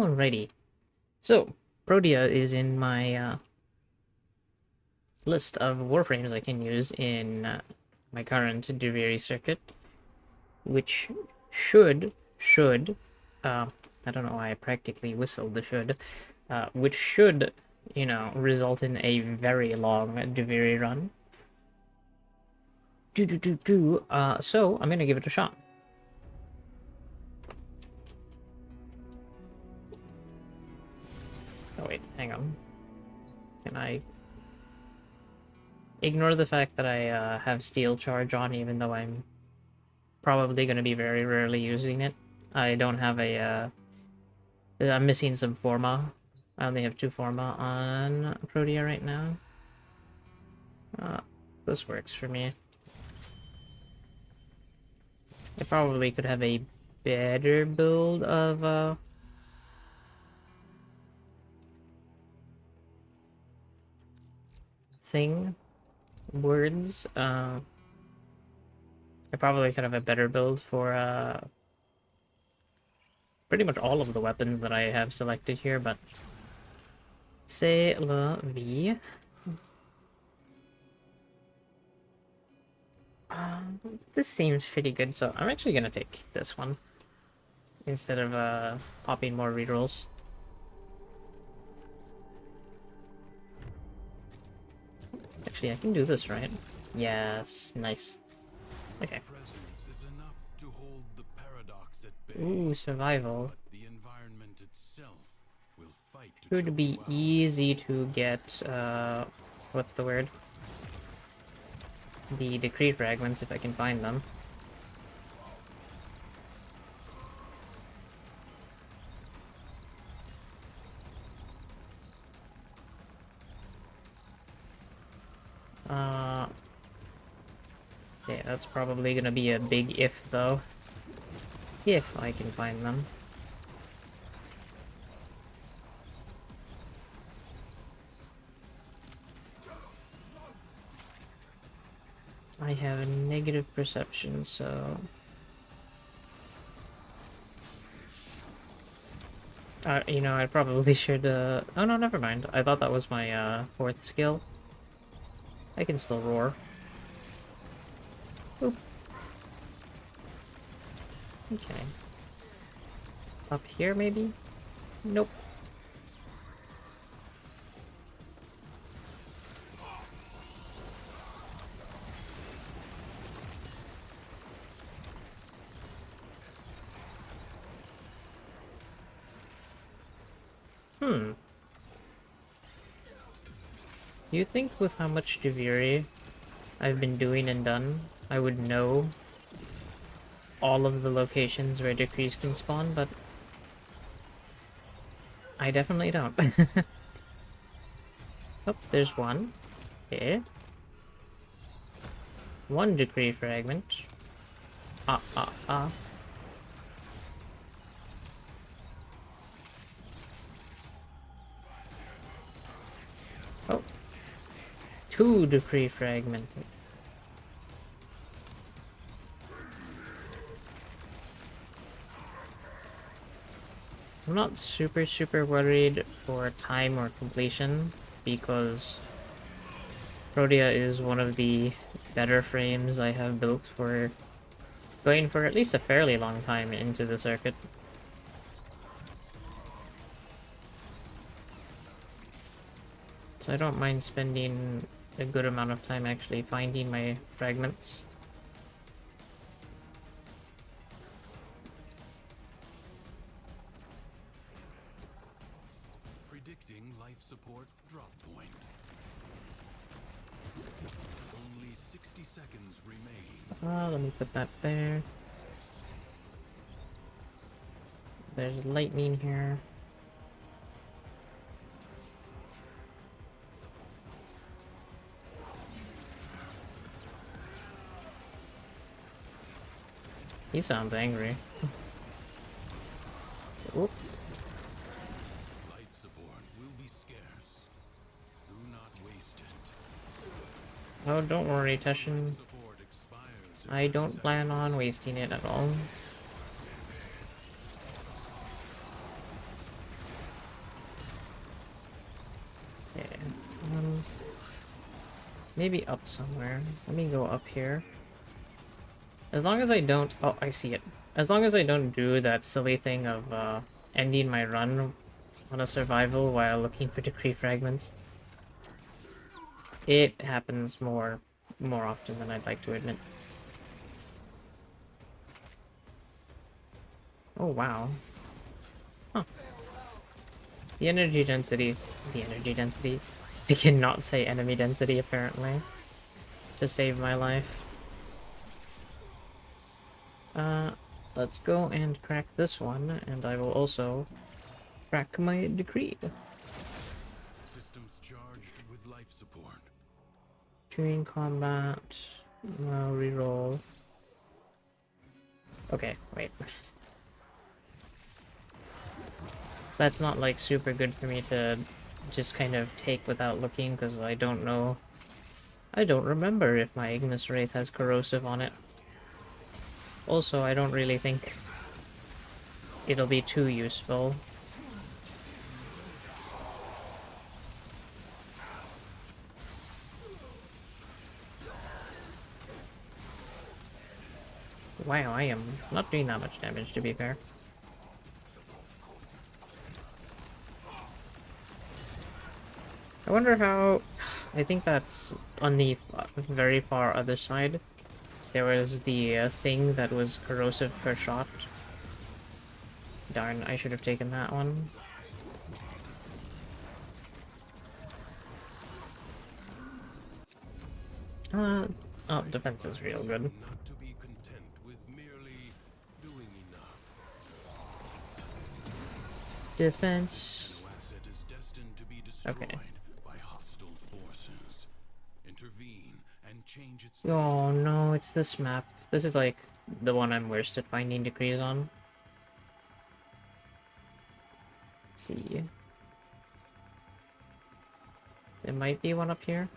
Alrighty. So, Protea is in my list of Warframes I can use in my current Duviri circuit, which should, I don't know why I practically whistled the should, which should, result in a very long Duviri run. So I'm gonna give it a shot. Oh wait, hang on. Can I ignore the fact that I have Steel Charge on, even though I'm probably going to be very rarely using it? I don't have I'm missing some Forma. I only have 2 Forma on Protea right now. This works for me. I probably could have a better build of words. I probably could have a better build for pretty much all of the weapons that I have selected here, but c'est la vie. This seems pretty good, so I'm actually gonna take this one instead of popping more rerolls. Actually, I can do this, right? Yes, nice. Okay. Ooh, survival. Should be easy to get, what's the word? The decree fragments, if I can find them. Okay, that's probably gonna be a big if, though. If I can find them. I have a negative perception, so... I probably should, Oh no, never mind. I thought that was my, 4th skill. I can still roar. Oop. Okay. Up here, maybe? Nope. Do you think with how much Duviri I've been doing and done, I would know all of the locations where decrees can spawn, but I definitely don't. Oh, there's one. Okay. 1 decree fragment. Ah. Oh. 2 decree fragmented. I'm not super worried for time or completion, because Protea is one of the better frames I have built for going for at least a fairly long time into the circuit. So I don't mind spending a good amount of time actually finding my fragments. Predicting life support drop point. Only 60 seconds remain. Let me put that there. There's lightning here. He sounds angry. Oop. Life support will be scarce. Do not waste it. Oh, don't worry, Teshin. I don't plan on wasting it at all. Maybe up somewhere. Let me go up here. As long as I don't... Oh, I see it. As long as I don't do that silly thing of ending my run on a survival while looking for decree fragments. It happens more often than I'd like to admit. Oh, wow. Huh. The energy densities... The energy density? I cannot say enemy density, apparently, to save my life. Let's go and crack this one, and I will also crack my decree. Systems charged with life support. During combat, reroll. Okay, wait. That's not like super good for me to just kind of take without looking, because I don't know. I don't remember if my Ignis Wraith has corrosive on it. Also, I don't really think it'll be too useful. Wow, I am not doing that much damage, to be fair. I wonder how... I think that's on the very far other side. There was the thing that was corrosive per shot. Darn, I should have taken that one. Oh, defense is real good. Not to be content with merely doing enough. Defense. No asset is destined to be destroyed Okay. by hostile forces. Intervene and change its Oh no, it's this map. This is like the one I'm worst at finding decrees on. Let's see. There might be one up here.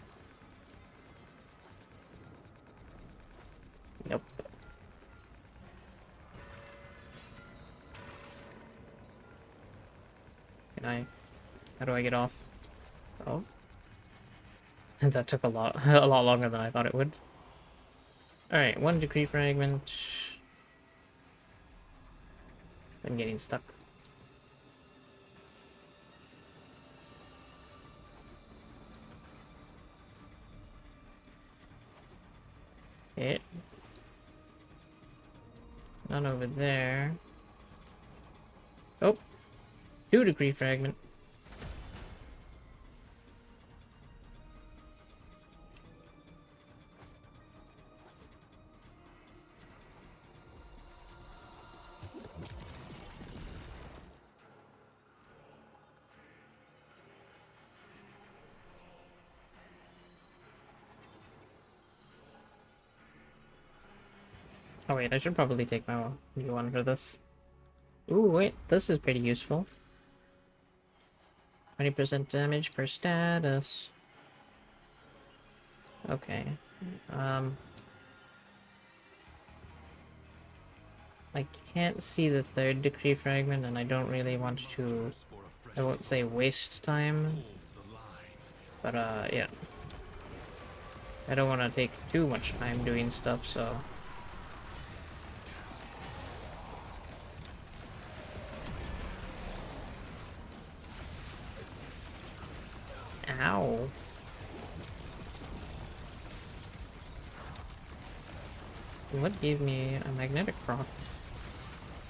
Nope. Can I? How do I get off? Oh. That took a lot longer than I thought it would. Alright, one decree fragment. I'm getting stuck. Hit. None over there. Oh! 2 decree fragment. Oh wait, I should probably take my new one for this. Ooh, wait, this is pretty useful. 20% damage per status. Okay. I can't see the 3rd decree fragment, and I don't really want to... I won't say waste time, but yeah. I don't want to take too much time doing stuff, so... Ow. What gave me a magnetic proc?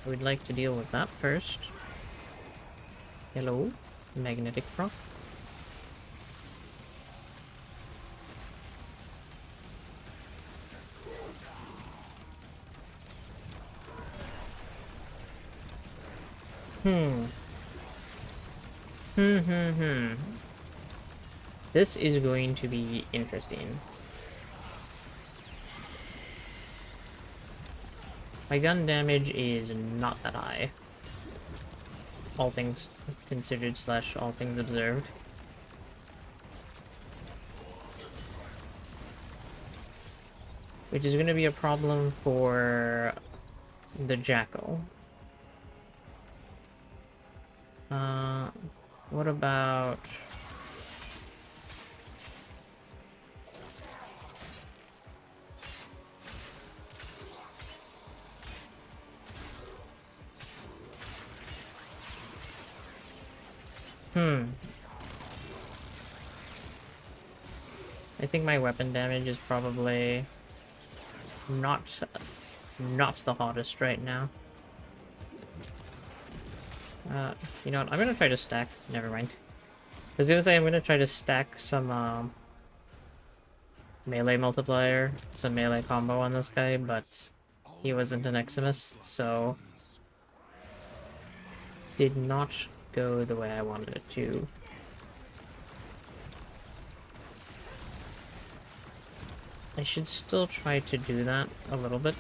I would like to deal with that first. Hello? Magnetic proc? Hmm. This is going to be interesting. My gun damage is not that high. All things considered / all things observed. Which is going to be a problem for the Jackal. What about... Hmm. I think my weapon damage is probably not the hottest right now. You know what? I'm gonna try to stack. Never mind. I was gonna say I'm gonna try to stack some melee multiplier, some melee combo on this guy, but he wasn't an Eximus, so did not go the way I wanted it to. I should still try to do that a little bit.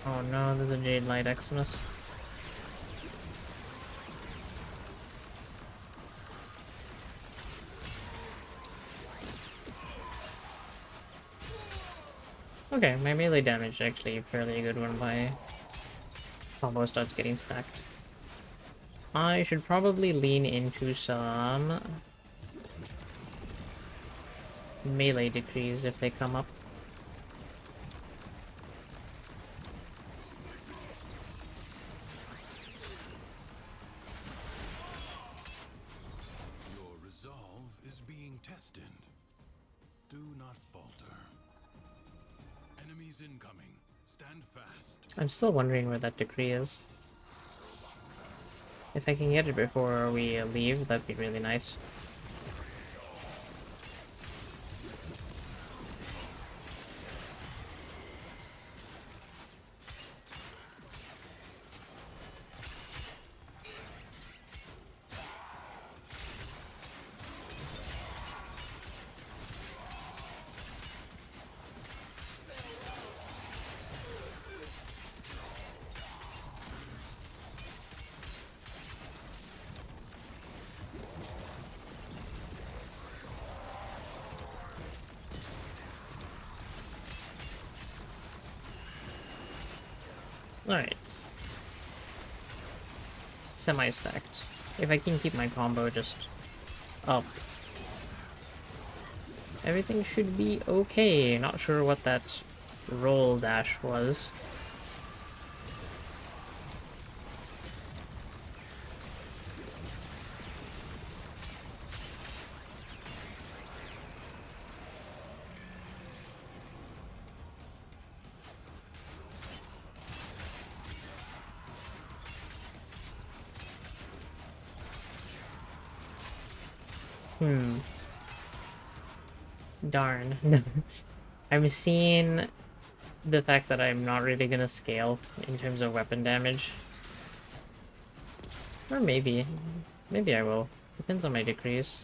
Oh no, there's a Jade Light Eximus. Okay, my melee damage is actually fairly good when my combo starts getting stacked. I should probably lean into some melee decrees if they come up. Your resolve is being tested. Do not falter. Enemies incoming. Stand fast. I'm still wondering where that decree is. If I can get it before we leave, that'd be really nice. Alright. Semi-stacked. If I can keep my combo just up, everything should be okay. Not sure what that roll dash was. Hmm. Darn. I'm seeing the fact that I'm not really gonna scale in terms of weapon damage. Or maybe. Maybe I will. Depends on my decrees.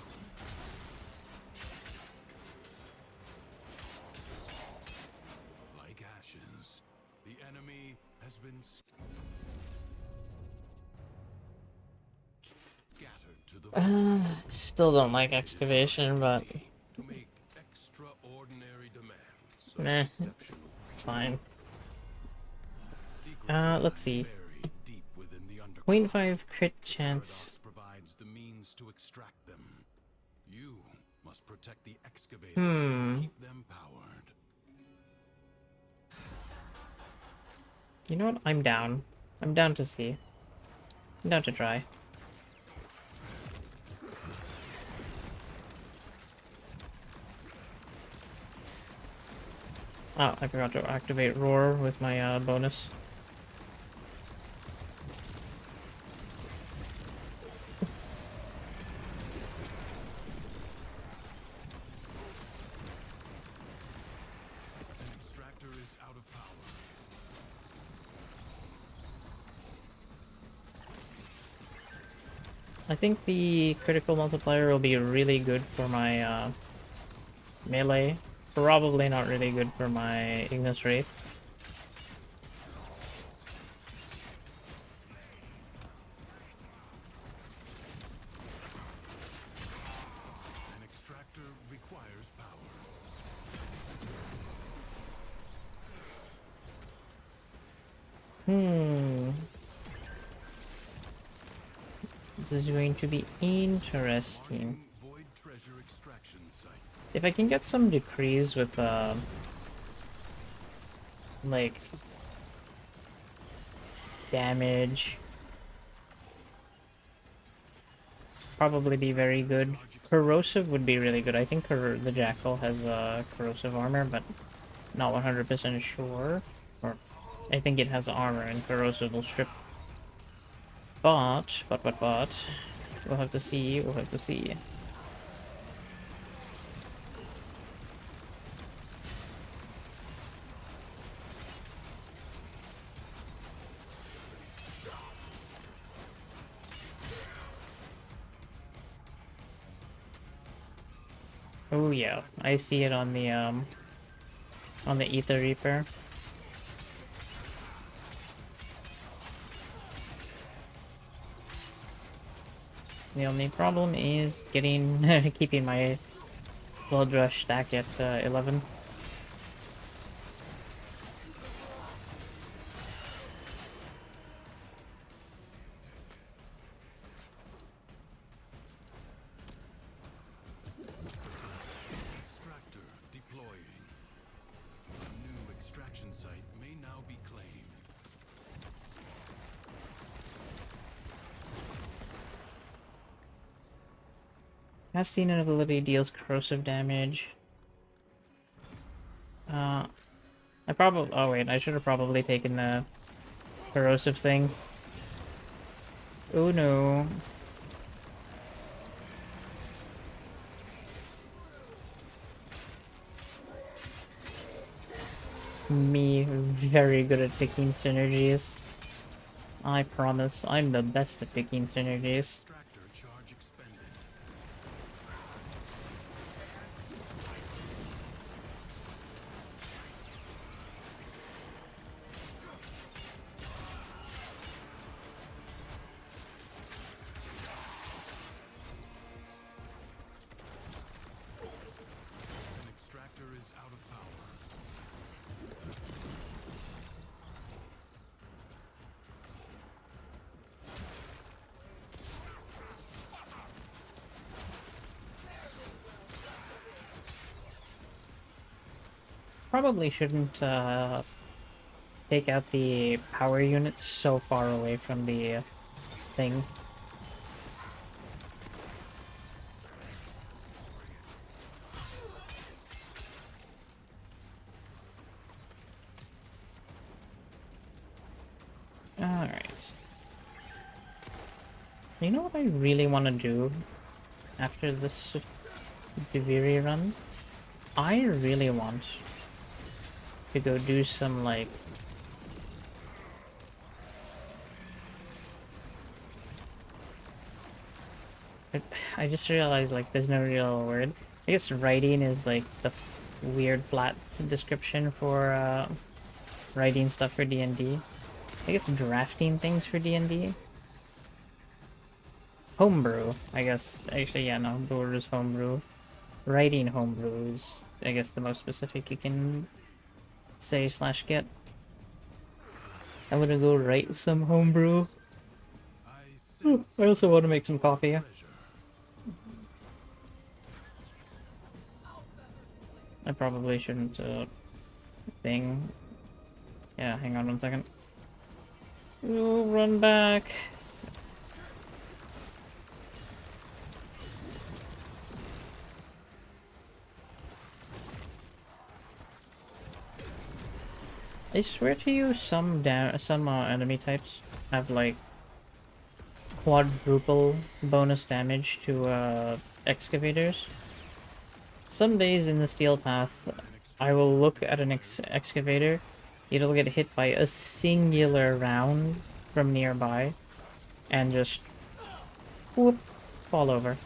Like ashes, the enemy has been scattered to the Still don't like excavation, but to make extraordinary demands of meh, exceptional. it's fine. Secrets Let's lie see. buried deep within the underground. 0.5 crit chance. Paradox provides the means to extract them. You must protect the excavators and keep them powered. You know what? I'm down. I'm down to see. I'm down to try. Oh, I forgot to activate Roar with my bonus. An extractor is out of power. I think the critical multiplier will be really good for my melee. Probably not really good for my Ignis Wraith. Hmm. This is going to be interesting. Marking void treasure extraction site. If I can get some decrees with, like, damage, probably be very good. Corrosive would be really good. I think the Jackal has, corrosive armor, but not 100% sure. Or, I think it has armor and corrosive will strip. But, we'll have to see, we'll have to see. Oh yeah, I see it on the Ether Reaper. The only problem is getting keeping my Blood Rush stack at 11. Extractor deploying. A new extraction site may now be claimed. Has seen an ability deals corrosive damage. I probably. Oh wait, I should have probably taken the corrosive thing. Oh no. Me, very good at picking synergies. I promise, I'm the best at picking synergies. Extractor charge expended. An extractor is out of power. Probably shouldn't take out the power units so far away from the thing. Alright. You know what I really want to do after this Duviri run? I really want to go do some, like... I just realized, like, there's no real word. I guess writing is, like, the weird flat description for, writing stuff for D&D. I guess drafting things for D&D. Homebrew, I guess. Actually, yeah, no, the word is homebrew. Writing homebrew is, I guess, the most specific you can say slash get. I'm gonna go write some homebrew. I Oh, sense I also want to make some coffee. treasure. I probably shouldn't, thing. Yeah, hang on 1 second. Ooh, run back. I swear to you, some enemy types have like quadruple bonus damage to excavators. Some days in the steel path, I will look at an excavator. It'll get hit by a singular round from nearby, and just whoop, fall over.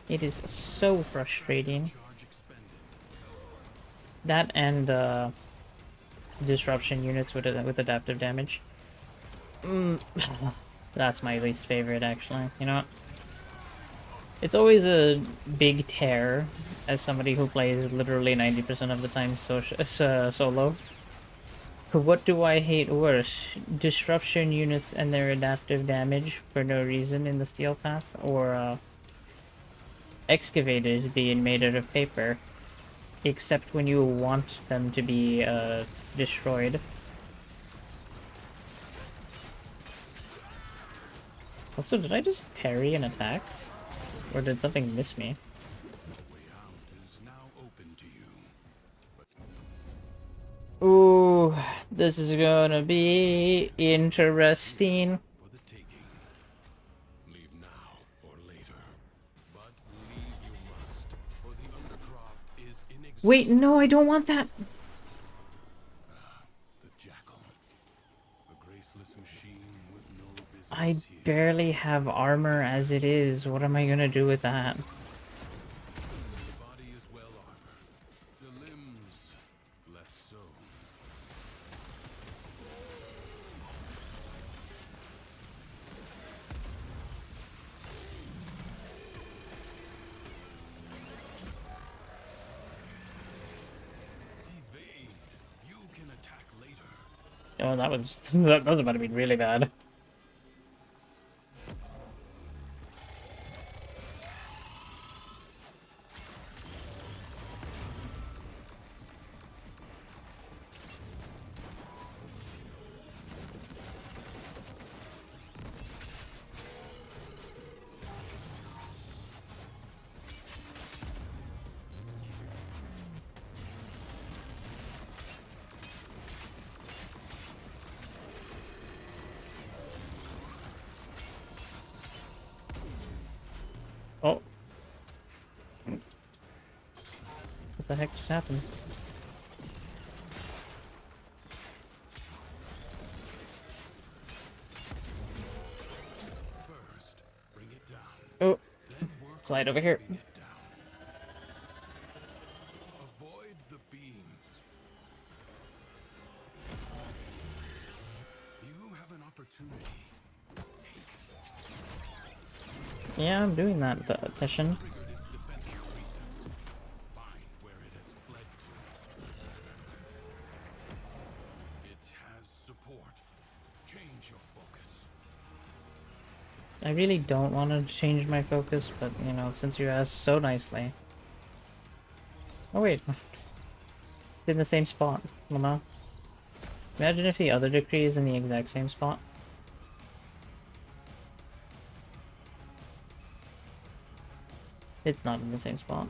It is so frustrating. Charge expended. That and disruption units with adaptive damage. That's my least favorite, actually. You know what? It's always a big tear as somebody who plays literally 90% of the time solo. What do I hate worse? Disruption units and their adaptive damage for no reason in the steel path, or excavators being made out of paper, except when you want them to be destroyed. Also, did I just parry an attack? Or did something miss me? Way out is now open to you. Ooh, this is gonna be interesting. For the taking. Leave now or later. But leave you must, for the Undercroft is Wait, inexhaustible. no, I don't want that. The Jackal. A graceless machine with no I business here. barely have armor as it is. What am I gonna do with that? The body is well armored. The limbs less so. Evade. You can attack later. Oh, that was that was about to be really bad. Oh, what the heck just happened? First, bring it down. Oh, Then work slide on over here. keeping it down. Avoid the beams. You have an opportunity. Yeah, I'm doing that, Teshin. Triggered its defensive precepts. Find where it has fled to. It has support. Change your focus. I really don't want to change my focus, but, you know, since you asked so nicely. Oh, wait. It's in the same spot. Well, no. Imagine if the other decree is in the exact same spot. It's not in the same spot.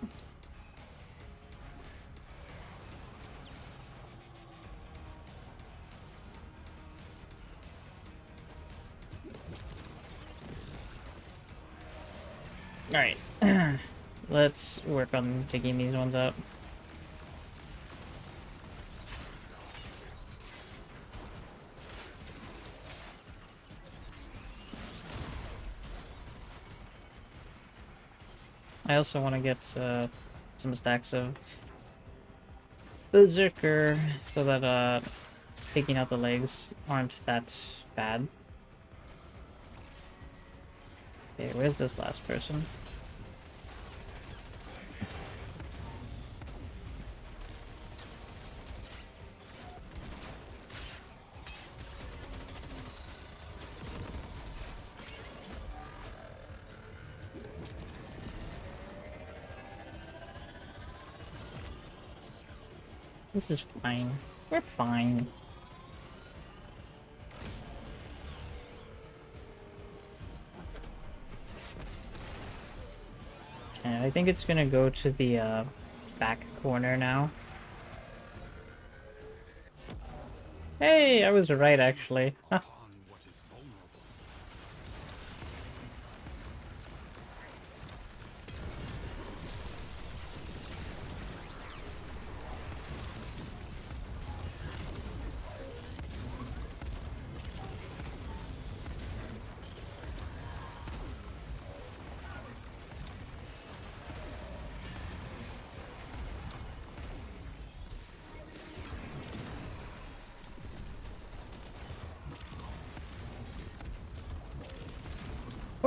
Alright. Let's work on taking these ones out. I also want to get some stacks of Berserker so that taking out the legs aren't that bad. Okay, where's this last person? This is fine. We're fine. Okay, I think it's gonna go to the back corner now. Hey, I was right actually. Huh. On what is vulnerable.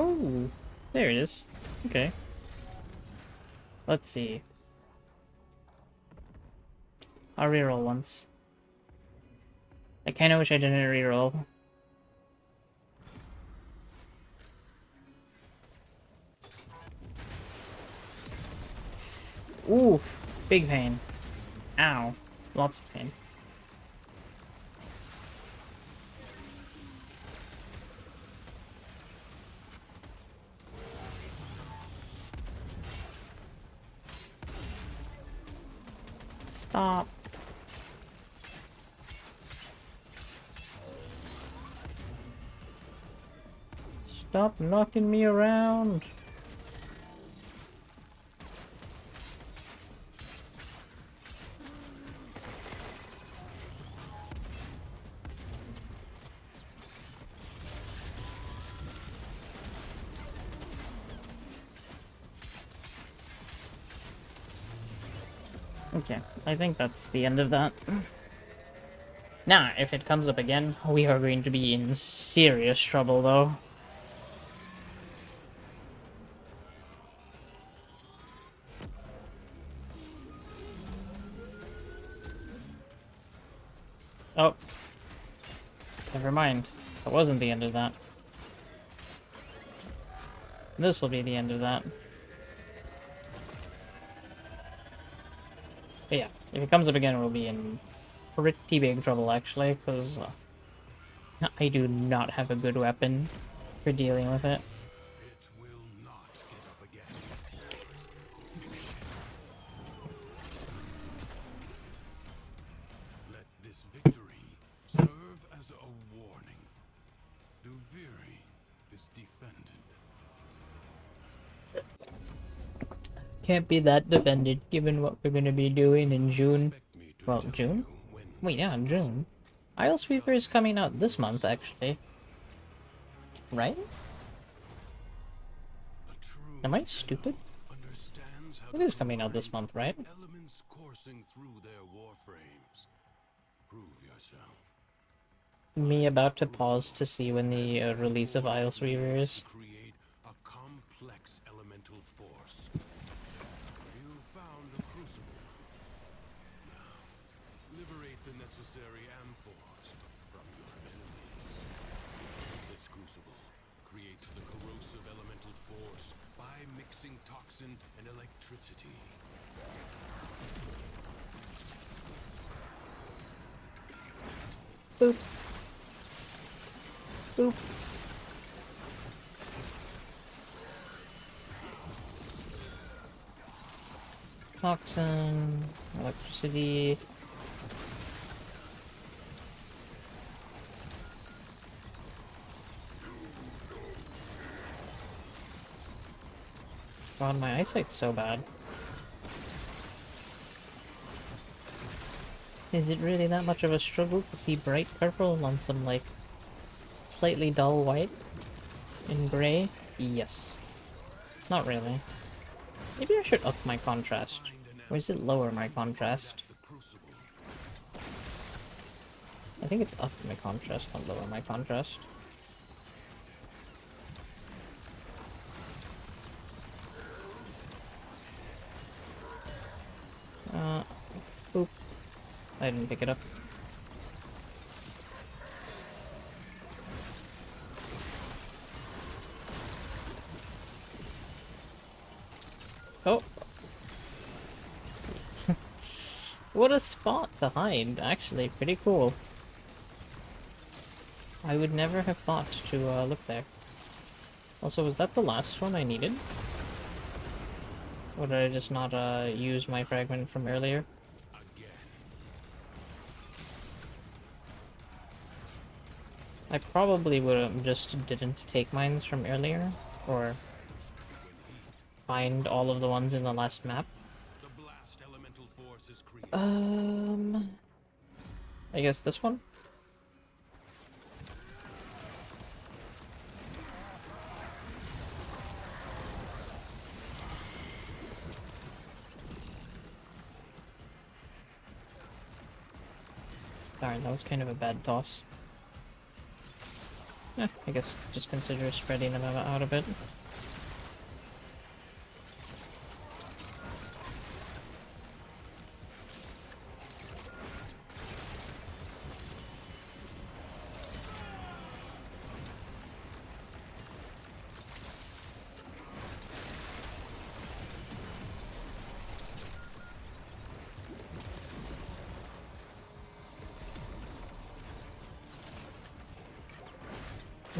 Oh, there it is. Okay. Let's see. I'll reroll once. I kinda wish I didn't reroll. Oof. Big pain. Ow. Lots of pain. Stop. Stop knocking me around. Okay, I think that's the end of that. Now, if it comes up again, we are going to be in serious trouble, though. Oh. Never mind. That wasn't the end of that. This will be the end of that. But yeah, if it comes up again, we'll be in pretty big trouble, actually, because I do not have a good weapon for dealing with it. It will not get up again. Let this victory serve as a warning. Duviri is defended. Can't be that defended, given what we're gonna be doing in June. Expect me to Well, tell June? you when Wait, to yeah, in stop. June. Islesweeper is coming out this month, actually. Right? A true Am I stupid? understands how It to is coming out this combine month, right? the elements coursing through their warframes. Prove yourself. Me about to pause to see when the release of Islesweeper is. Create a complex elemental force. You found a crucible. Now, liberate the necessary amphors from your enemies. This crucible creates the corrosive elemental force by mixing toxin and electricity. Boop. Boop. Toxin, electricity. God, my eyesight's so bad. Is it really that much of a struggle to see bright purple on some, like, slightly dull white and gray? Yes. Not really. Maybe I should up my contrast. Or is it lower my contrast? The crucible. I think it's up my contrast, not lower my contrast. Oop. I didn't pick it up. Oh! What a spot to hide, actually. Pretty cool. I would never have thought to look there. Also, was that the last one I needed? Or did I just not use my fragment from earlier? I probably would have just didn't take mines from earlier, or find all of the ones in the last map. The blast elemental force is created. I guess this one? Darn, that was kind of a bad toss. I guess just consider spreading them out a bit.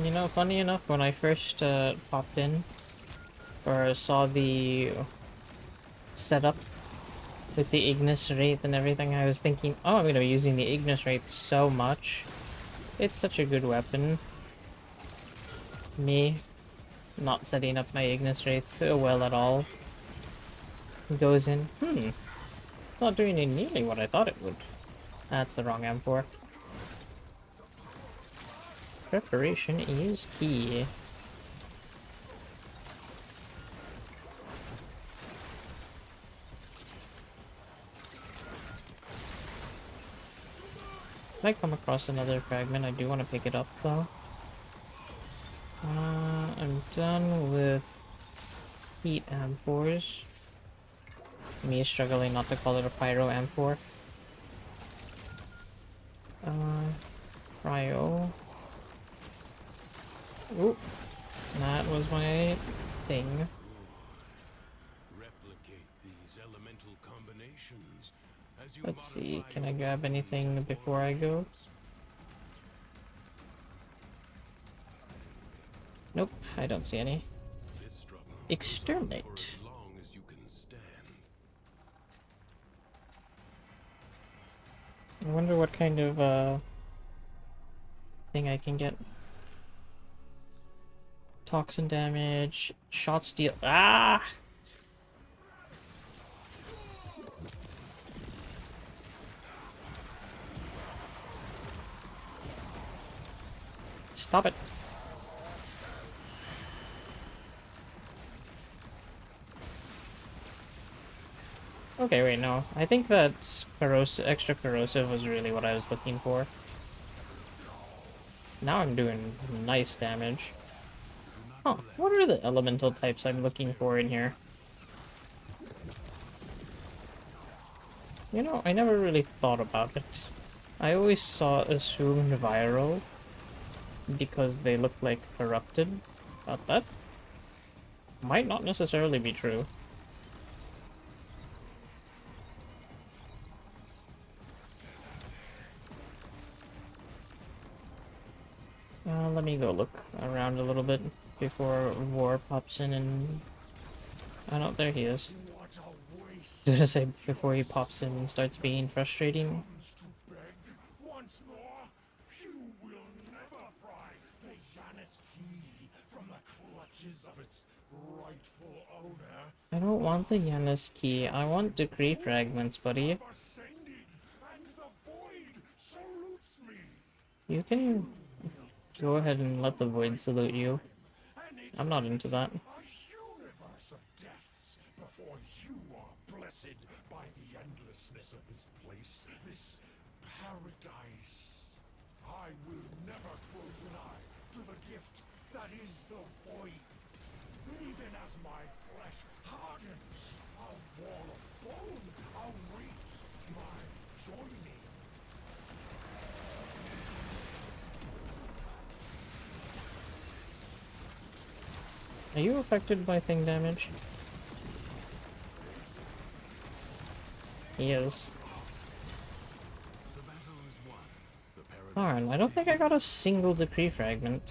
You know, funny enough, when I first popped in, or saw the setup with the Ignis Wraith and everything, I was thinking, oh, I'm gonna be using the Ignis Wraith so much. It's such a good weapon. Me not setting up my Ignis Wraith well at all. Goes in, not doing it nearly what I thought it would. That's the wrong M4. Preparation is key. If I come across another fragment, I do want to pick it up though. I'm done with heat amphors. Me struggling not to call it a pyro amphor. Cryo. Oop. That was my thing. Replicate these elemental combinations as you Let's see, modify can I your grab weapons anything and before I go? warframes. Nope, I don't see any. This struggle goes on for Exterminate. as long as you can stand. I wonder what kind of thing I can get. Toxin damage, shot steal. Ah! Stop it. Okay, wait, no. I think that extra corrosive was really what I was looking for. Now I'm doing nice damage. Huh, what are the elemental types I'm looking for in here? You know, I never really thought about it. I always assumed viral because they look like corrupted, but that might not necessarily be true. Let me go look around a little bit before War pops in and... Oh no, there he is. What a waste Did I say before he pops in and starts being frustrating? to beg once more. You will never pry the Janus key from the clutches of its rightful owner. I don't want the Janus key. I want decree fragments, buddy. Ascended, and the void salutes me. You can go ahead and let the void salute you. And it's I'm not into that. a universe of deaths before you are blessed by the endlessness of this place, this paradise. I will never close an eye to the gift that is the void. Even as my flesh hardens, a wall of bone awaits my joining. Are you affected by thing damage? He is. The battle is won. The paradise Darn, I don't think I got a single decree fragment.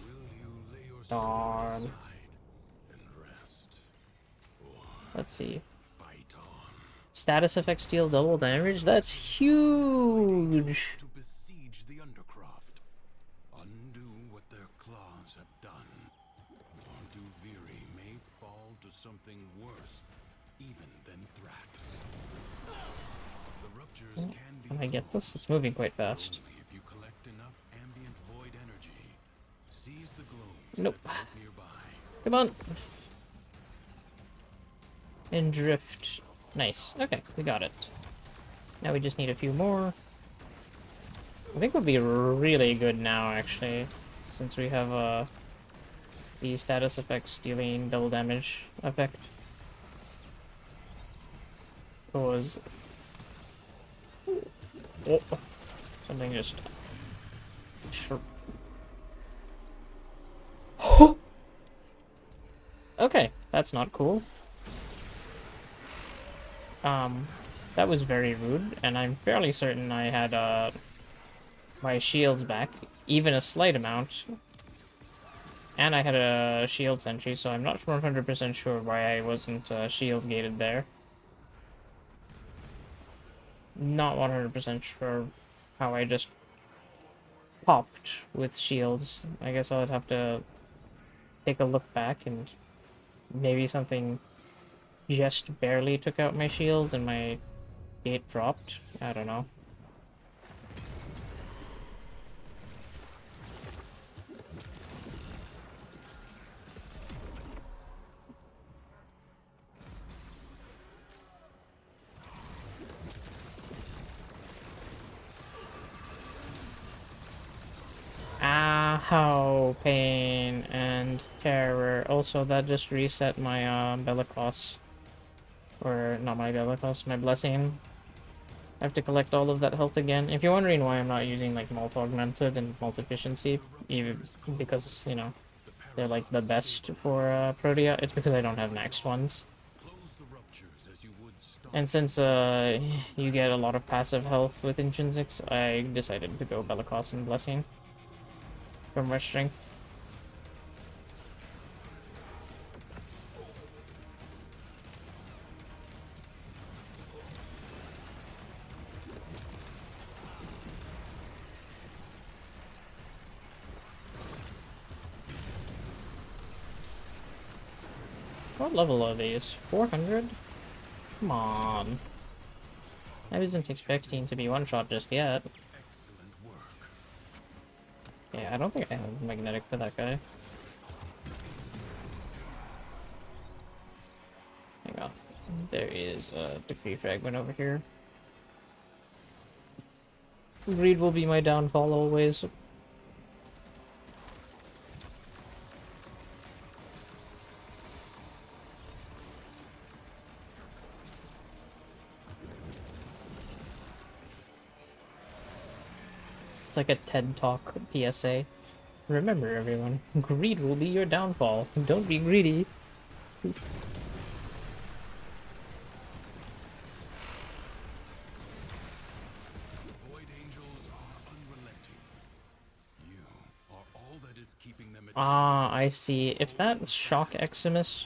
will you lay your sword Darn. aside and rest, or Let's see. fight on Status effects deal double damage? That's huge! to besiege the undercroft, undo what their claws have done, or Duviri may fall to something worse even than Thrax. The ruptures can Can be I get this? It's moving quite fast. only if you collect enough ambient void energy. Seize the globes Nope. that float nearby. Come on! And drift. Nice. Okay, we got it. Now we just need a few more. I think we'll be really good now, actually. since we have the status effects dealing double damage effect. It was oh, something just okay, that's not cool. That was very rude, and I'm fairly certain I had my shields back, even a slight amount. And I had a shield sentry, so I'm not 100% sure why I wasn't shield gated there. Not 100% sure how I just popped with shields. I guess I would have to take a look back, and maybe something just barely took out my shields and my gate dropped. I don't know. Ow, pain and terror. Also, that just reset my Bellicross. Or not my Bellicross, my Blessing. I have to collect all of that health again. If you're wondering why I'm not using like Mult Augmented and Mult Efficiency, even because, you know, they're like the best for Protea, it's because I don't have maxed ones. And since you get a lot of passive health with Intrinsics, I decided to go Bellicross and Blessing for more strength. What level are these? 400? Come on. I wasn't expecting to be one-shot just yet. Yeah, I don't think I have magnetic for that guy. Hang on. There is a decree fragment over here. Greed will be my downfall always. It's like a TED Talk PSA. Remember, everyone, greed will be your downfall. Don't be greedy. Ah, I see. If that Shock Eximus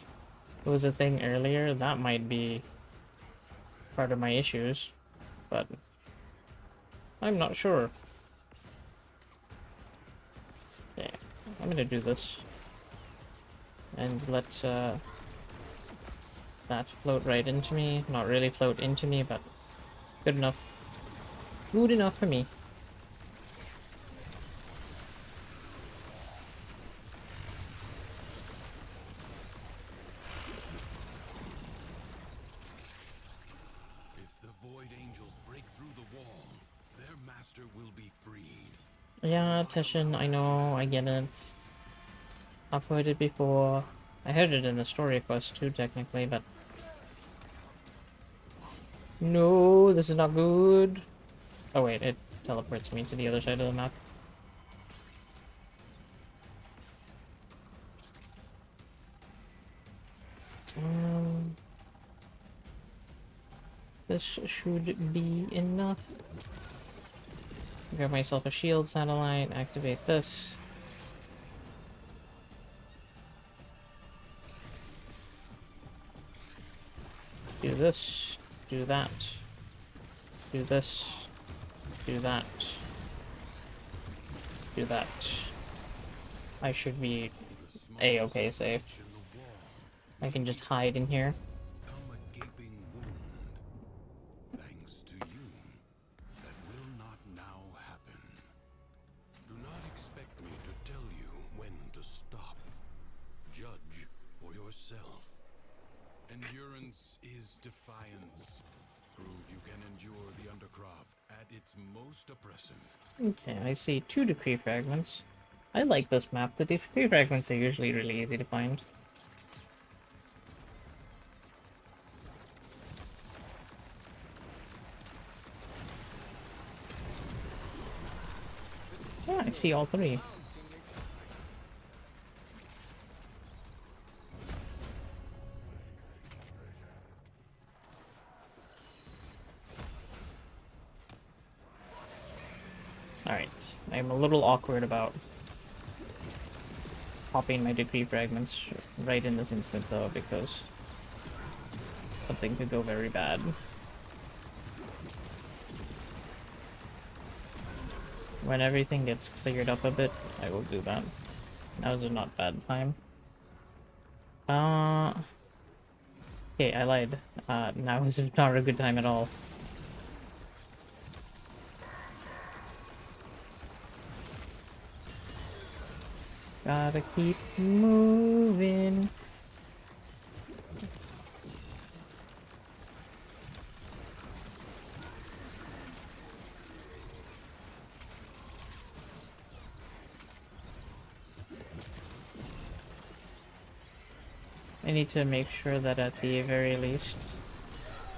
was a thing earlier, that might be part of my issues. But I'm not sure. Yeah, I'm gonna do this. And let that float right into me. Not really float into me, but good enough. Good enough for me. Yeah, Teshin, I know, I get it. I've heard it before. I heard it in the story quest too, technically, but... No, this is not good. Oh wait, it teleports me to the other side of the map. This should be enough. Grab myself a shield satellite, activate this. Do this, do that, do this, do that, do that. I should be a-okay safe. I can just hide in here. Endurance is defiance. Prove you can endure the undercraft at its most oppressive. Okay, I see 2 decree fragments. I like this map. The DP fragments are usually really easy to find. Yeah, I see all three. Alright, I'm a little awkward about popping my decree fragments right in this instant though, because something could go very bad. When everything gets cleared up a bit, I will do that. That was a not bad time. Okay, I lied. Now is not a good time at all. Gotta keep moving. I need to make sure that at the very least,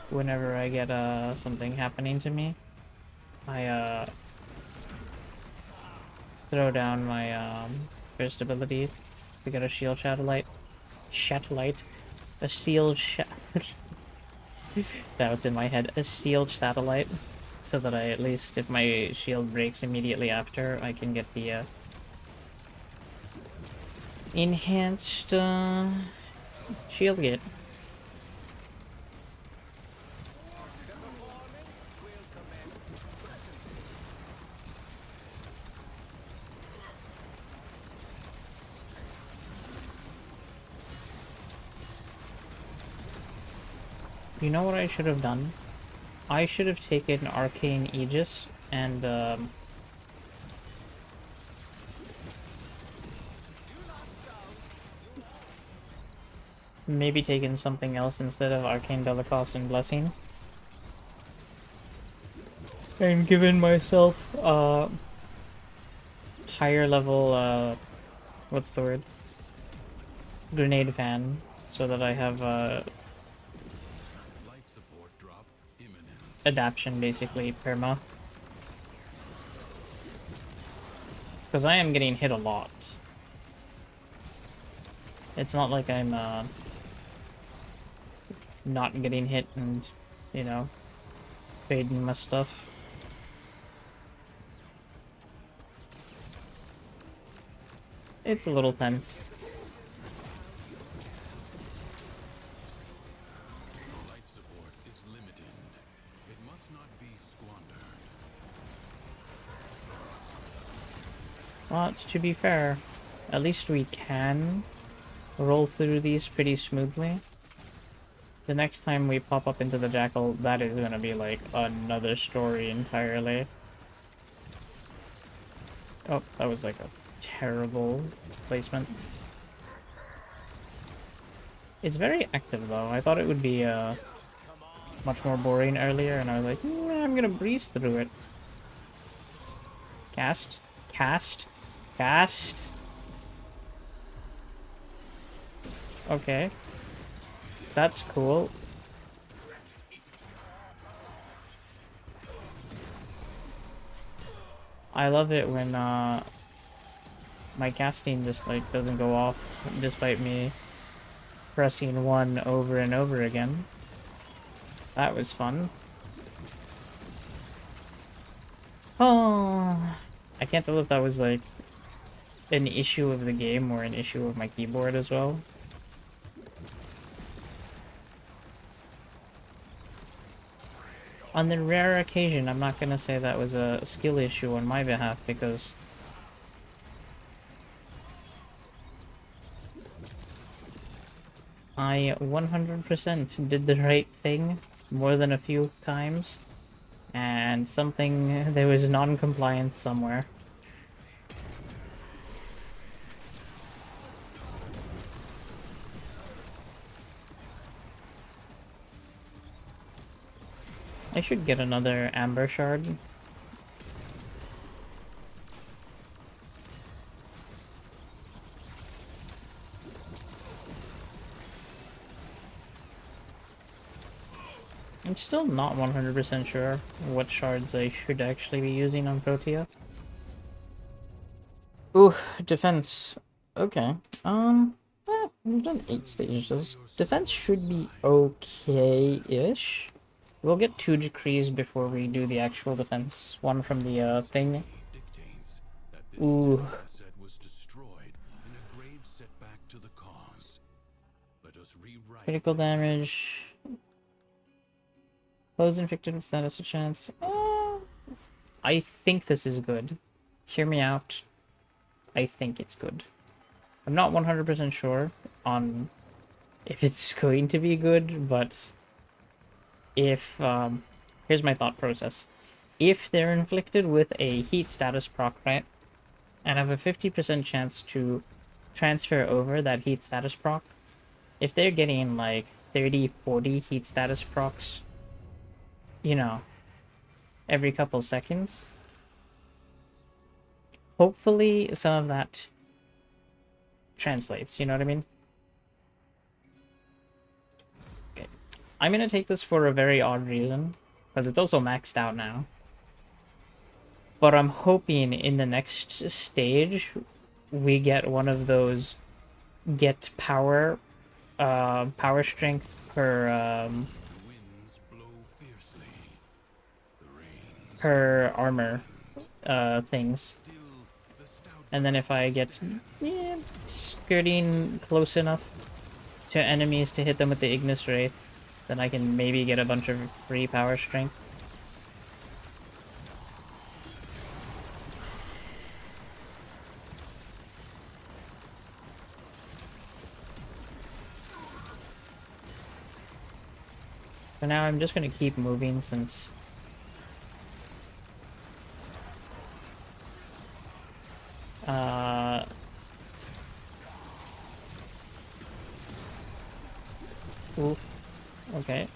whenever I get something happening to me, I throw down my first ability to get a shield satellite. A sealed That's in my head. A sealed satellite. So that I at least, if my shield breaks immediately after, I can get the enhanced shield kit. You know what I should have done? I should have taken Arcane Aegis and maybe taken something else instead of Arcane Delicacy and Blessing. And given myself higher level what's the word? Grenade fan, so that I have Life support drop imminent. adaption basically perma. Because I am getting hit a lot. It's not like I'm not getting hit and, you know, fading my stuff. It's a little tense. Life support is limited. It must not be squandered. But to be fair, at least we can roll through these pretty smoothly. The next time we pop up into the Jackal, that is gonna be like another story entirely. Oh, that was like a terrible placement. It's very active though. I thought it would be much more boring earlier, and I was like, I'm gonna breeze through it. Cast, cast, cast. Okay. That's cool. I love it when my casting just like doesn't go off despite me pressing 1 over and over again. That was fun. Oh, I can't tell if that was like an issue of the game or an issue of my keyboard as well. On the rare occasion, I'm not gonna say that was a skill issue on my behalf, because I 100% did the right thing more than a few times, and there was non-compliance somewhere. I should get another Amber Shard. I'm still not 100% sure what shards I should actually be using on Protea. Ooh, defense. Okay. We've done 8 stages. Defense should be okay-ish. We'll get 2 decrees before we do the actual defense. One from the thing. Ooh. Critical damage. Foes infected with status a chance. I think this is good. Hear me out. I think it's good. I'm not 100% sure on if it's going to be good, but if, here's my thought process. If they're inflicted with a heat status proc, right, and have a 50% chance to transfer over that heat status proc, if they're getting like 30, 40 heat status procs, you know, every couple seconds, hopefully some of that translates, you know what I mean? Okay. I'm gonna take this for a very odd reason, because it's also maxed out now. But I'm hoping in the next stage, we get one of those get power, power strength per armor, things. And then if I get skirting close enough to enemies to hit them with the Ignis Ray, then I can maybe get a bunch of free power strength. For now, I'm just gonna keep moving since... Oof. Okay.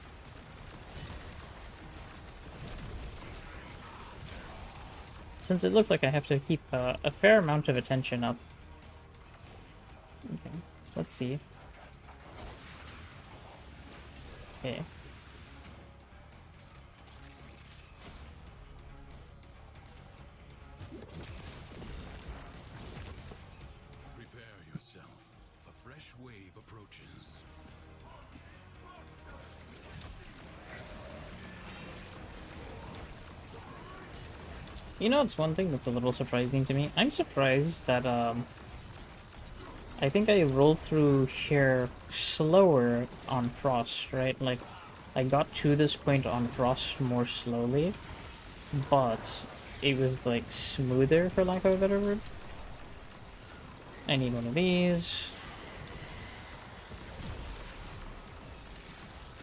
Since it looks like I have to keep a fair amount of attention up. Okay, let's see. Okay. Prepare yourself. A fresh wave approaches. You know, it's one thing that's a little surprising to me. I'm surprised that, I think I rolled through here slower on Frost, right? Like, I got to this point on Frost more slowly, but it was, like, smoother, for lack of a better word. I need one of these.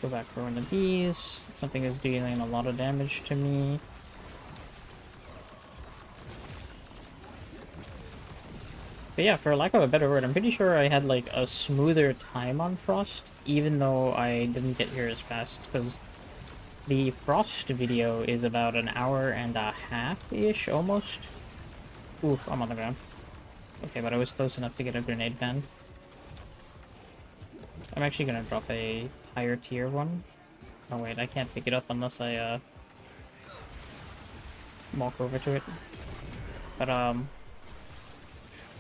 Go back for one of these. Something is dealing a lot of damage to me. But yeah, for lack of a better word, I'm pretty sure I had like a smoother time on Frost, even though I didn't get here as fast, because the Frost video is about an hour and a half-ish, almost. Oof, I'm on the ground. Okay, but I was close enough to get a grenade gun. I'm actually gonna drop a higher tier one. Oh wait, I can't pick it up unless I, walk over to it. But,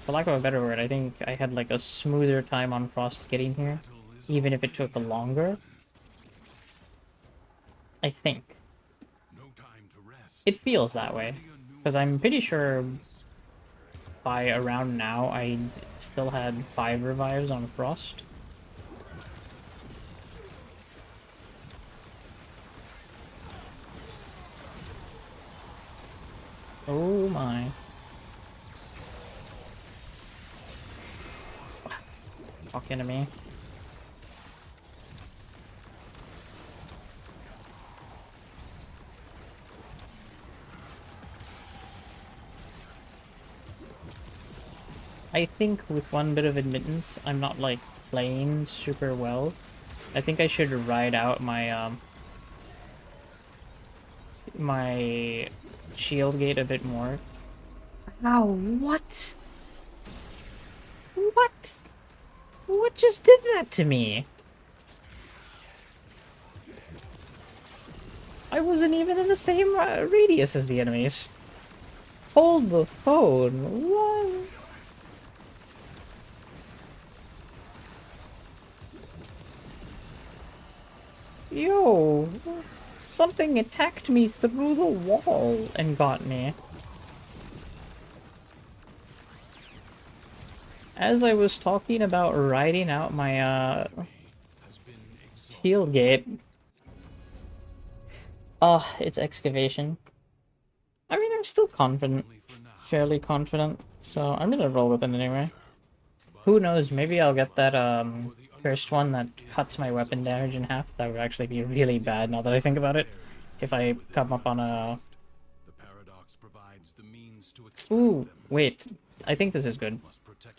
for lack of a better word, I think I had like a smoother time on Frost getting here, even if it took longer. I think. It feels that way, because I'm pretty sure by around now I still had 5 revives on Frost. Oh my. Talk into me. I think with one bit of admittance, I'm not like playing super well. I think I should ride out my my shield gate a bit more. Ow, what? What? What just did that to me? I wasn't even in the same radius as the enemies. Hold the phone. What? Yo, something attacked me through the wall and got me. As I was talking about riding out my tailgate. Oh, it's excavation. I mean, I'm still confident. Fairly confident. So I'm gonna roll with it anyway. Who knows, maybe I'll get that cursed one that cuts my weapon damage in half. That would actually be really bad now that I think about it. If I come up on a... Ooh, wait. I think this is good.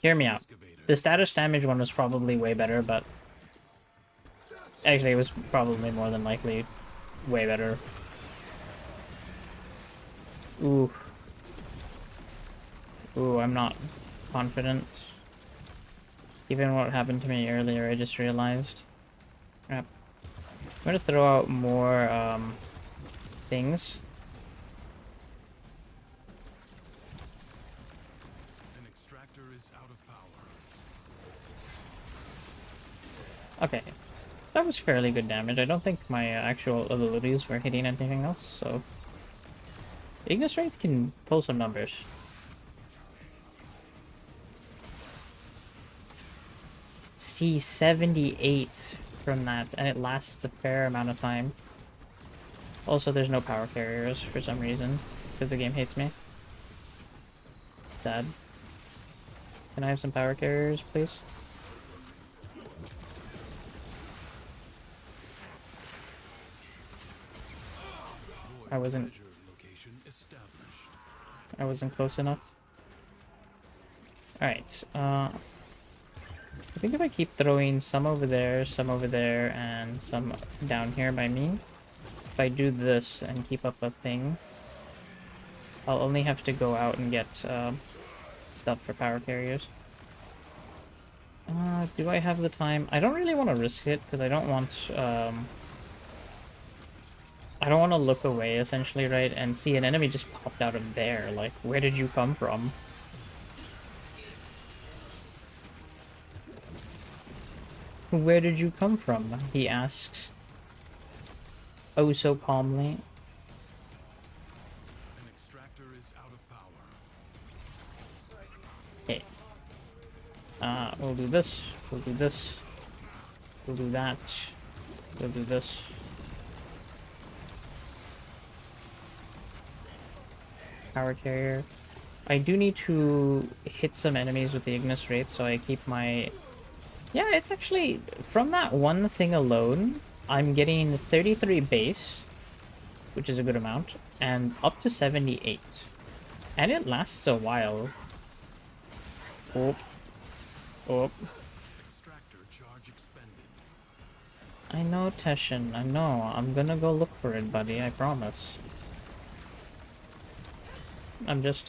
Hear me out. The status damage one was probably way better, but... Actually, it was probably more than likely way better. Ooh. Ooh, I'm not confident. Given what happened to me earlier, I just realized. Crap. I'm gonna throw out more, things. An extractor is out of power. Okay. That was fairly good damage. I don't think my actual abilities were hitting anything else, so... Ignis Wraith can pull some numbers. See, 78 from that, and it lasts a fair amount of time. Also, there's no power carriers for some reason, because the game hates me. Sad. Can I have some power carriers, please? I wasn't close enough. Alright, I think if I keep throwing some over there, and some down here by me, if I do this and keep up a thing, I'll only have to go out and get stuff for power carriers. Do I have the time? I don't really want to risk it, because I don't want to look away, essentially, right, and see an enemy just popped out of there. Like, where did you come from? Where did you come from? He asks. Oh, so calmly. An extractor is out of power. Okay. We'll do this. We'll do this. We'll do that. We'll do this. Power carrier. I do need to hit some enemies with the Ignis Wraith, so I keep my... Yeah, it's actually... From that one thing alone, I'm getting 33 base, which is a good amount, and up to 78. And it lasts a while. Oh. Oh. Extractor charge expended. I know, Teshin, I know. I'm gonna go look for it, buddy, I promise. I'm just,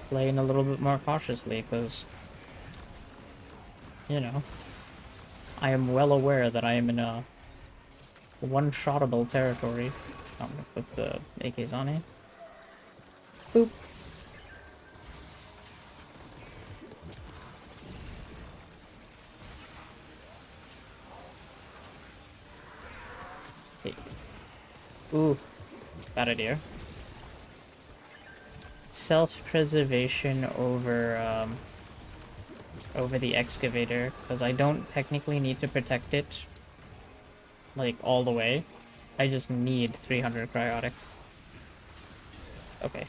playing a little bit more cautiously, because, you know, I am well aware that I am in a one-shottable territory. With the AKs on it. Boop. Hey. Ooh. Bad idea. Self-preservation over, over the excavator, because I don't technically need to protect it, like, all the way. I just need 300 cryotic. Okay.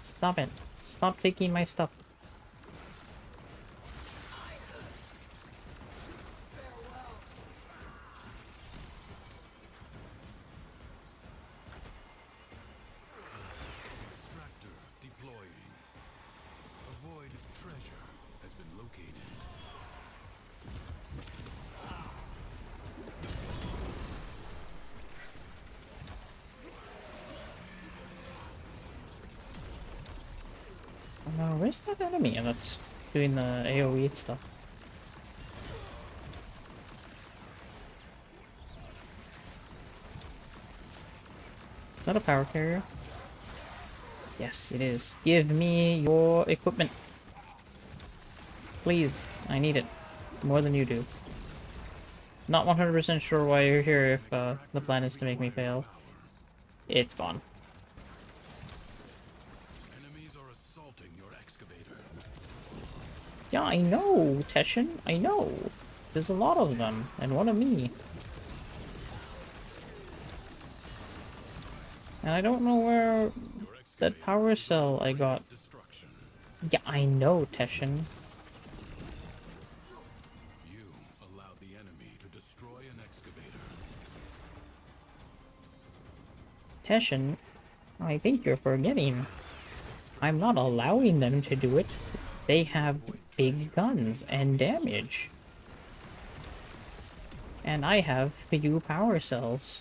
Stop it. Stop taking my stuff. Extractor deploying. Avoid treasure has been located. Where's that enemy that's doing the AoE stuff? Is that a power carrier? Yes, it is. Give me your equipment. Please, I need it. More than you do. Not 100% sure why you're here if the plan is to make me fail. It's gone. Enemies are assaulting your excavator. Yeah, I know, Teshin. I know. There's a lot of them, and one of me. And I don't know where that power cell I got. Destruction. Yeah, I know, Teshin. You allowed the enemy to destroy an excavator. Teshin, I think you're forgetting. I'm not allowing them to do it. They have big guns and damage. And I have few power cells.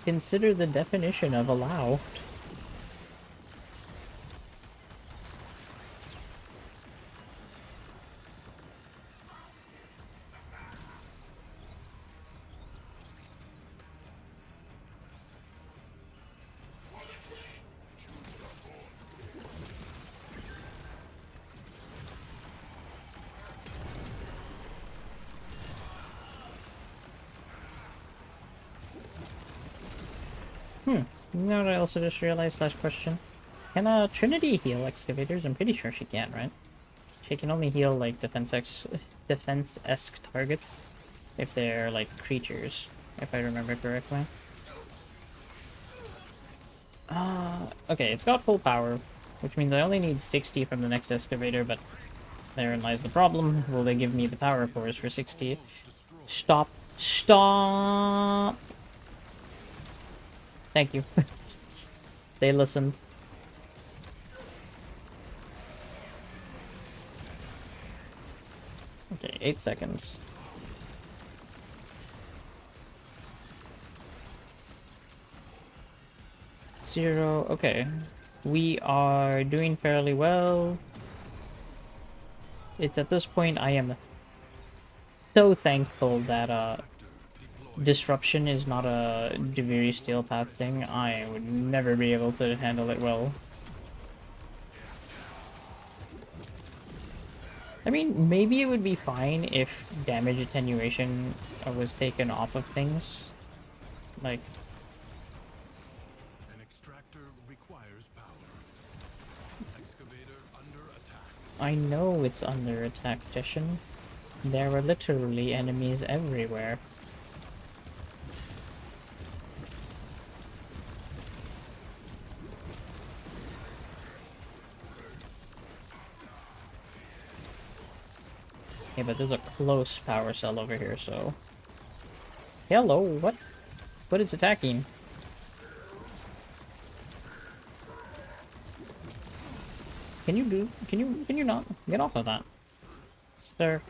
Consider the definition of allow. You know what I also just realized, last question? Can Trinity heal excavators? I'm pretty sure she can, right? She can only heal, like, defense-esque targets if they're, like, creatures, if I remember correctly. Okay, it's got full power, which means I only need 60 from the next excavator, but therein lies the problem. Will they give me the power cores for 60? Stop. Stop! Thank you. They listened. Okay, 8 seconds. Zero. Okay. We are doing fairly well. It's at this point I am so thankful that disruption is not a Duviri steel path thing. I would never be able to handle it well. I mean, maybe it would be fine if damage attenuation was taken off of things. Like, An extractor requires power. Excavator under attack. I know it's under attack, Teshin. There are literally enemies everywhere. Yeah, but there's a close power cell over here, so... Hello, what? What is attacking? Can you not? Get off of that. Sir.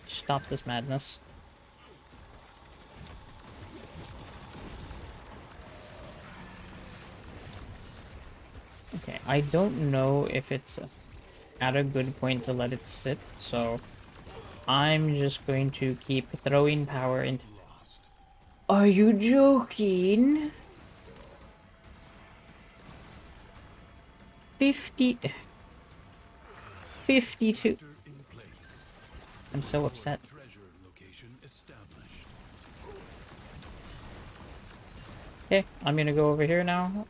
Stop this madness. Okay, I don't know if it's at a good point to let it sit, so I'm just going to keep throwing power into... Are you joking? 52. I'm so upset. Okay, I'm gonna go over here now.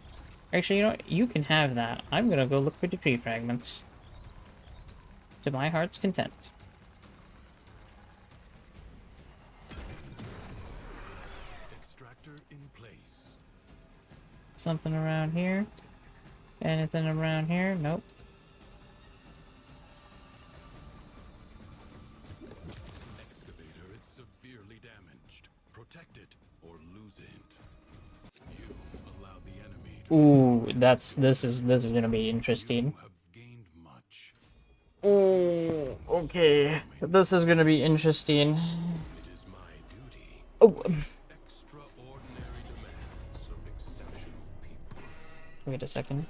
Actually, you know what? You can have that. I'm gonna go look for debris fragments. To my heart's content. Extractor in place. Something around here? Anything around here? Nope. Excavator is severely damaged. Protect it or lose it. You allowed the enemy to Ooh, this is gonna be interesting. You have gained much. Oh, okay. This is gonna be interesting. It is my duty. Oh, Extraordinary demands of exceptional Wait a second.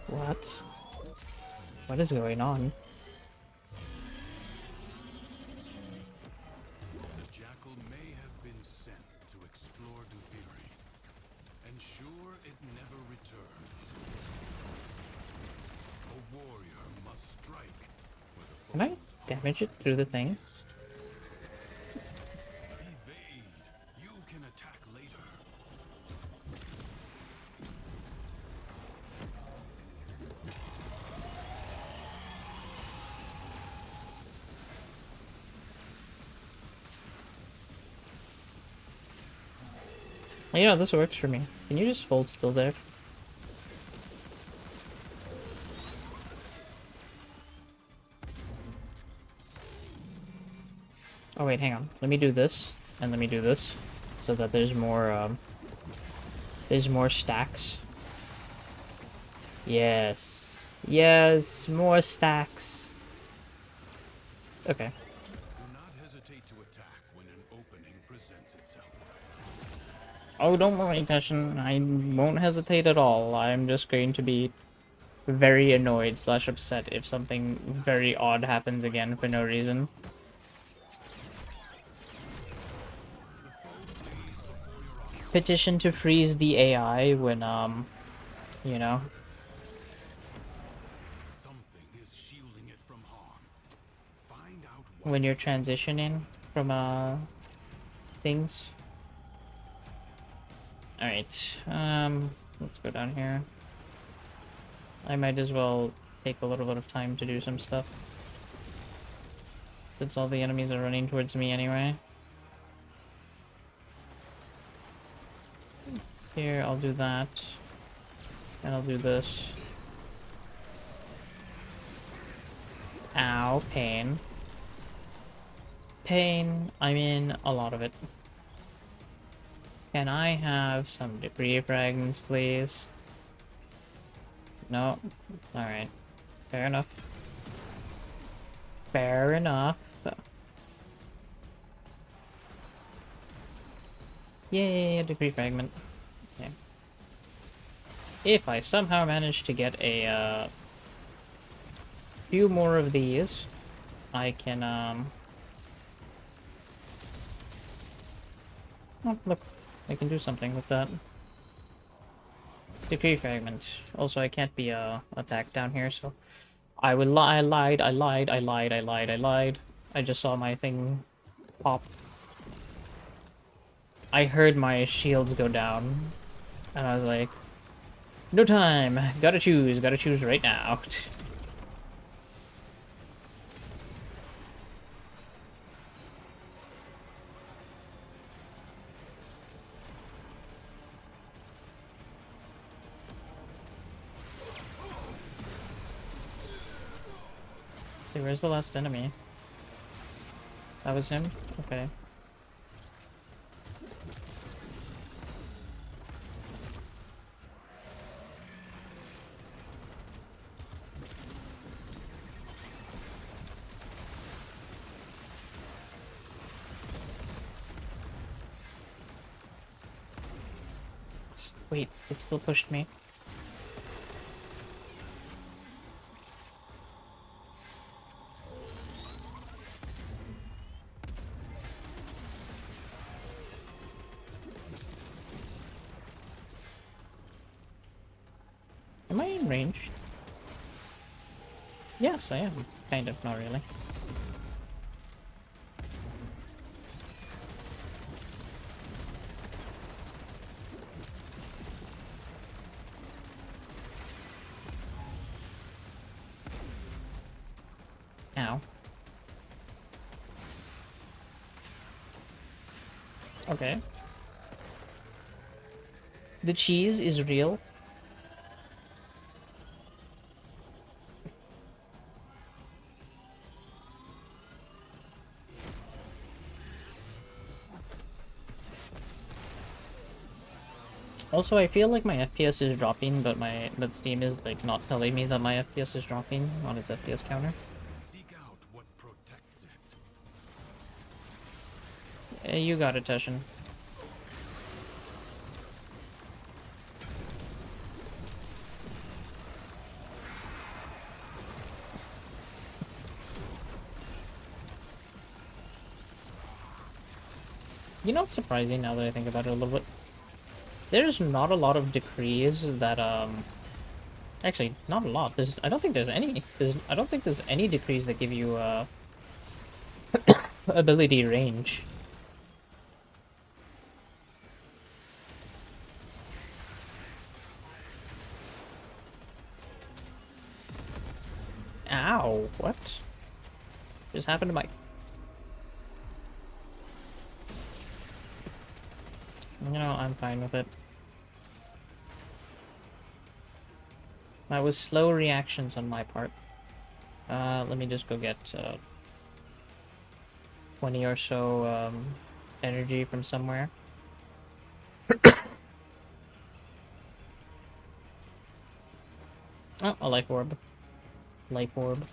What? What is going on? The jackal may have been sent to explore Duviri. Ensure it never returns. A warrior must strike where the Can I foe's damage it armor through the is thing? weakest. Evade. You can attack later. You know, this works for me. Can you just hold still there? Oh wait, hang on. Let me do this, and let me do this, so that there's more stacks. Yes. Yes, more stacks. Okay. Do not hesitate to attack when an opening presents itself. Oh, don't worry, Tashin. I won't hesitate at all. I'm just going to be very annoyed slash upset if something very odd happens again for no reason. Petition to freeze the AI when, you know, Something is shielding it from harm. Find out what when you're transitioning from, things. Alright, let's go down here. I might as well take a little bit of time to do some stuff, since all the enemies are running towards me anyway. Here, I'll do that. And I'll do this. Ow, pain. Pain, I'm in a lot of it. Can I have some debris fragments, please? No. Alright. Fair enough. Fair enough. Yay, a debris fragment. Okay. If I somehow manage to get a few more of these, I can oh, look, I can do something with that. Debris fragment. Also, I can't be attacked down here, so I would lie. I lied. I lied. I lied. I lied. I lied. I just saw my thing pop. I heard my shields go down, and I was like, no time. Gotta choose. Gotta choose right now. Okay, where's the last enemy? That was him? Okay. Wait, it still pushed me. Am I in range? Yes, I am. Kind of, not really. Ow. Okay. The cheese is real. Also, I feel like my FPS is dropping, but Steam is like not telling me that my FPS is dropping on its FPS counter. Seek out what protects it. You got it, Teshin. You know what's surprising now that I think about it a little bit? There's not a lot of decrees that, actually, not a lot. I don't think there's any. I don't think there's any decrees that give you, ability range. Ow, what? Just happened to my... You know, I'm fine with it. That was slow reactions on my part. Let me just go get 20 or so energy from somewhere. Oh, a life orb. Life orb.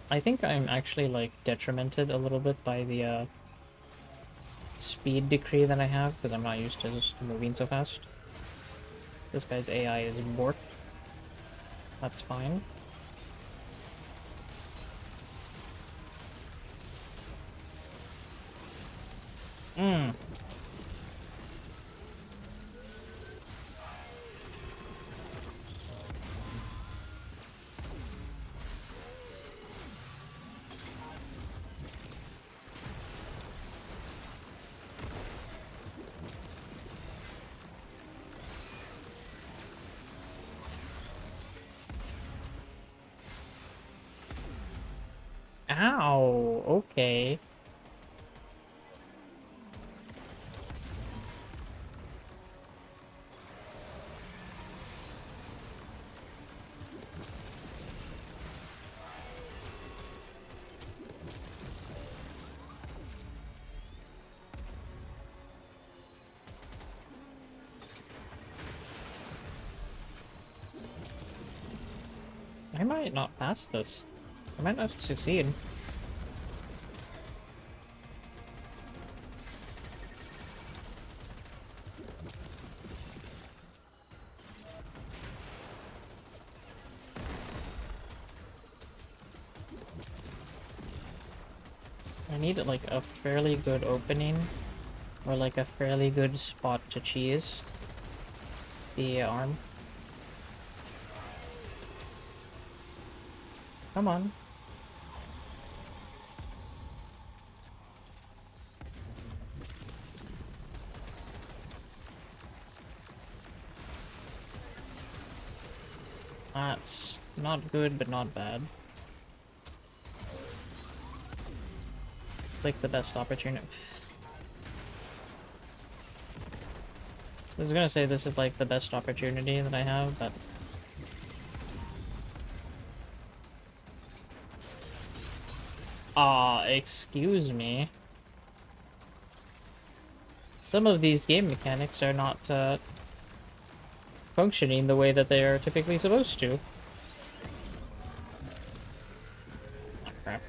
I think I'm actually, like, detrimented a little bit by the speed decree that I have, because I'm not used to just moving so fast. This guy's AI is borked. That's fine. Mmm. Ow, okay. I might not pass this. I might not succeed. I need, like, a fairly good opening, or, like, a fairly good spot to cheese the arm. Come on. That's not good, but not bad. It's like the best opportunity. I was gonna say this is like the best opportunity that I have, but... excuse me. Some of these game mechanics are not, functioning the way that they are typically supposed to. Oh, crap.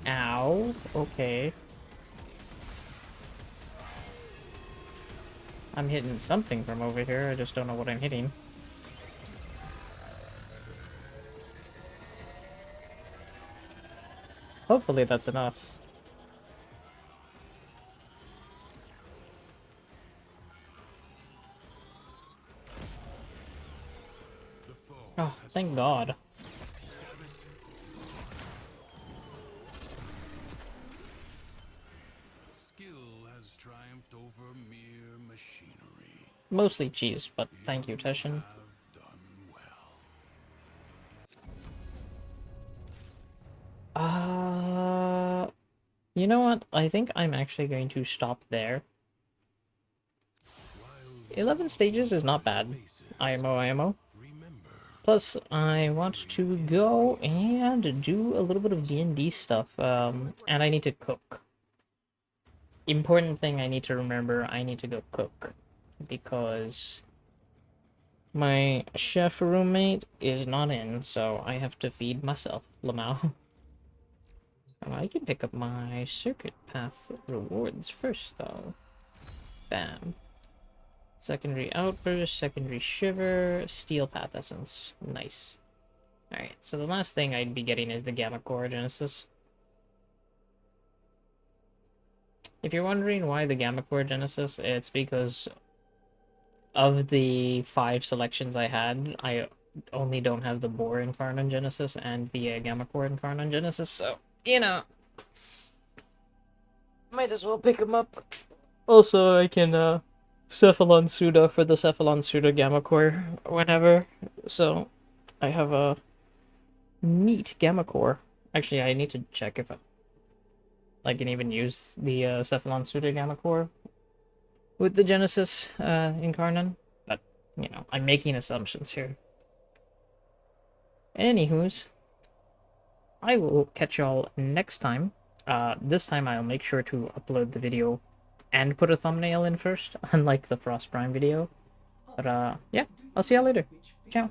Ow. Okay. I'm hitting something from over here, I just don't know what I'm hitting. Hopefully that's enough. Oh, thank God. Skill has triumphed over mere machinery. Mostly cheese, but thank you, Teshin. Have done well. You know what? I think I'm actually going to stop there. 11 stages is not bad. IMO, IMO. Plus, I want to go and do a little bit of D&D stuff, and I need to cook. Important thing I need to remember, I need to go cook. Because my chef roommate is not in, so I have to feed myself, Lamau. I can pick up my circuit path rewards first, though. Bam. Secondary outburst, secondary shiver, steel path essence. Nice. Alright, so the last thing I'd be getting is the Gamma Core Genesis. If you're wondering why the Gamma Core Genesis, it's because of the 5 selections I had, I only don't have the Boar Inferno Genesis and the Gamma Core Inferno Genesis, so, you know, might as well pick them up. Also, I can, Cephalon Suda for the Cephalon Suda Gamma Core whenever, so I have a neat Gamma Core. Actually, I need to check if I can even use the Cephalon Suda Gamma Core with the Genesis Incarnon, but, you know, I'm making assumptions here. Anywho's, I will catch y'all next time. This time I'll make sure to upload the video and put a thumbnail in first, unlike the Frost Prime video. But, yeah, I'll see y'all later. Ciao.